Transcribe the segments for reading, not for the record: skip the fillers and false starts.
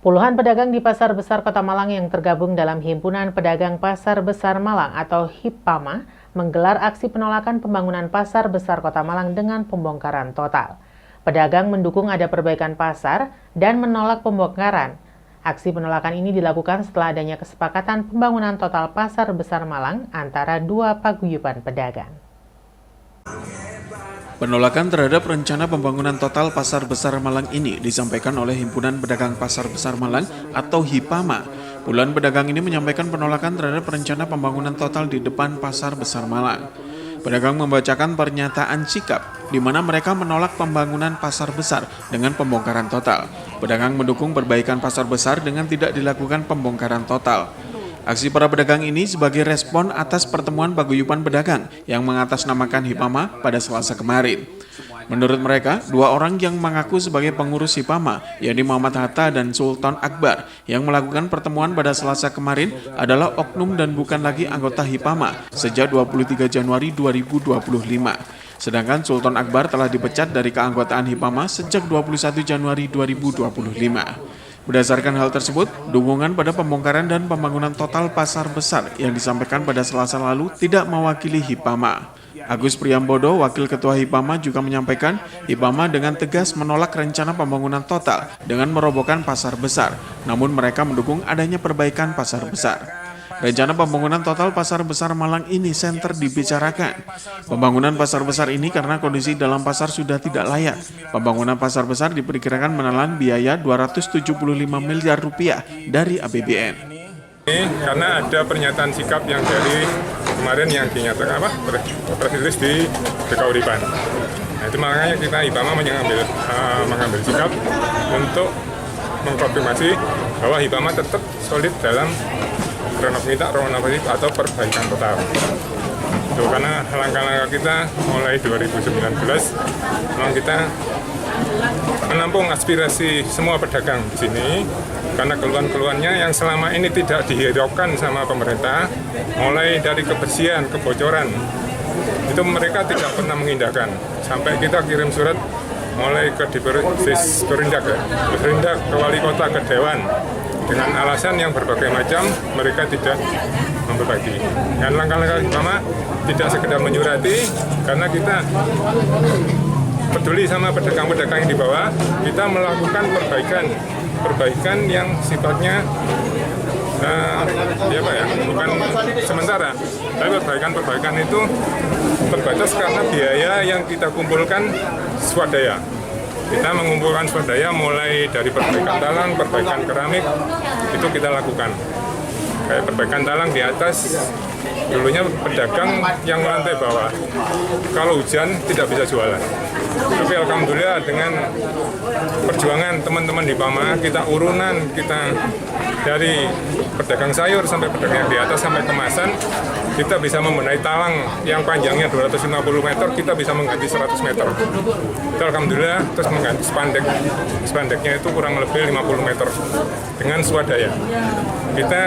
Puluhan pedagang di Pasar Besar Kota Malang yang tergabung dalam Himpunan Pedagang Pasar Besar Malang atau HIPPAMA menggelar aksi penolakan pembangunan Pasar Besar Kota Malang dengan pembongkaran total. Pedagang mendukung ada perbaikan pasar dan menolak pembongkaran. Aksi penolakan ini dilakukan setelah adanya kesepakatan pembangunan total Pasar Besar Malang antara dua paguyuban pedagang. Penolakan terhadap rencana pembangunan total Pasar Besar Malang ini disampaikan oleh Himpunan Pedagang Pasar Besar Malang atau HIPPAMA. Puluhan pedagang ini menyampaikan penolakan terhadap rencana pembangunan total di depan Pasar Besar Malang. Pedagang membacakan pernyataan sikap di mana mereka menolak pembangunan pasar besar dengan pembongkaran total. Pedagang mendukung perbaikan pasar besar dengan tidak dilakukan pembongkaran total. Aksi para pedagang ini sebagai respon atas pertemuan paguyuban pedagang yang mengatasnamakan HIPPAMA pada Selasa kemarin. Menurut mereka, dua orang yang mengaku sebagai pengurus HIPPAMA, yakni Muhammad Hatta dan Sultan Akbar, yang melakukan pertemuan pada Selasa kemarin adalah oknum dan bukan lagi anggota HIPPAMA sejak 23 Januari 2025. Sedangkan Sultan Akbar telah dipecat dari keanggotaan HIPPAMA sejak 21 Januari 2025. Berdasarkan hal tersebut, dukungan pada pembongkaran dan pembangunan total pasar besar yang disampaikan pada Selasa lalu tidak mewakili HIPPAMA. Agus Priambodo, Wakil Ketua HIPPAMA juga menyampaikan HIPPAMA dengan tegas menolak rencana pembangunan total dengan merobohkan pasar besar, namun mereka mendukung adanya perbaikan pasar besar. Rencana pembangunan total Pasar Besar Malang ini senter dibicarakan. Pembangunan pasar besar ini karena kondisi dalam pasar sudah tidak layak. Pembangunan pasar besar diperkirakan menelan biaya 275 miliar rupiah dari APBN. Karena ada pernyataan sikap yang dari kemarin yang dinyatakan tertulis di Bekauriban. Nah, itu makanya kita HIPPAMA mengambil sikap untuk mengkonfirmasi bahwa HIPPAMA tetap solid dalam renovasi atau perbaikan total. Karena langkah-langkah kita mulai 2019 memang kita menampung aspirasi semua pedagang di sini karena keluhan-keluhannya yang selama ini tidak dihiraukan sama pemerintah, mulai dari kebersihan, kebocoran, itu mereka tidak pernah mengindahkan. Sampai kita kirim surat mulai ke Berindak ke wali kota, ke dewan, dengan alasan yang berbagai macam mereka tidak memperbaiki. Dan langkah-langkah pertama tidak sekedar menyurati, karena kita peduli sama pedagang-pedagang yang di bawah, kita melakukan perbaikan yang sifatnya bukan sementara, tapi perbaikan itu terbatas karena biaya yang kita kumpulkan swadaya. Kita mengumpulkan swadaya mulai dari perbaikan talang, perbaikan keramik, itu kita lakukan. Kayak perbaikan talang di atas, dulunya pedagang yang lantai bawah, kalau hujan tidak bisa jualan. Tapi alhamdulillah dengan perjuangan teman-teman di HIPPAMA, kita urunan, kita dari pedagang sayur sampai pedagang yang di atas sampai kemasan, kita bisa membenahi talang yang panjangnya 250 meter, kita bisa mengganti 100 meter. Itu alhamdulillah, terus mengganti spandeknya itu kurang lebih 50 meter dengan swadaya. Kita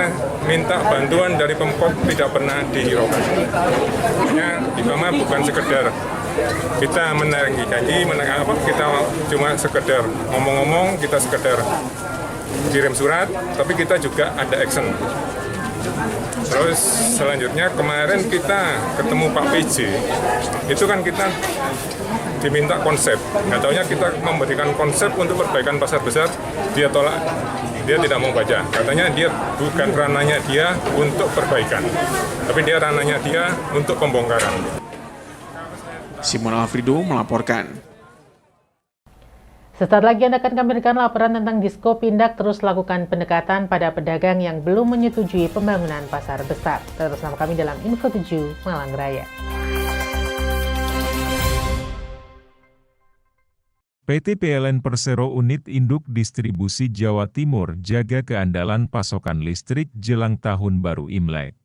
minta bantuan dari Pemkot tidak pernah dihiraukan. HIPPAMA bukan sekedar kita menaiki janji, kita cuma sekedar ngomong-ngomong, kita sekedar kirim surat, tapi kita juga ada action. Terus selanjutnya kemarin kita ketemu Pak PJ, itu kan kita diminta konsep. Nggak taunya kita memberikan konsep untuk perbaikan pasar besar, dia tolak, dia tidak mau baca. Katanya dia bukan ranahnya dia untuk perbaikan, tapi dia ranahnya dia untuk pembongkaran. Simon Alfrido melaporkan. Sesaat lagi Anda akan kami berikan laporan tentang Diskopindak terus lakukan pendekatan pada pedagang yang belum menyetujui pembangunan pasar besar. Tetap bersama kami dalam Info 7 Malang Raya. PT PLN Persero Unit Induk Distribusi Jawa Timur jaga keandalan pasokan listrik jelang Tahun Baru Imlek.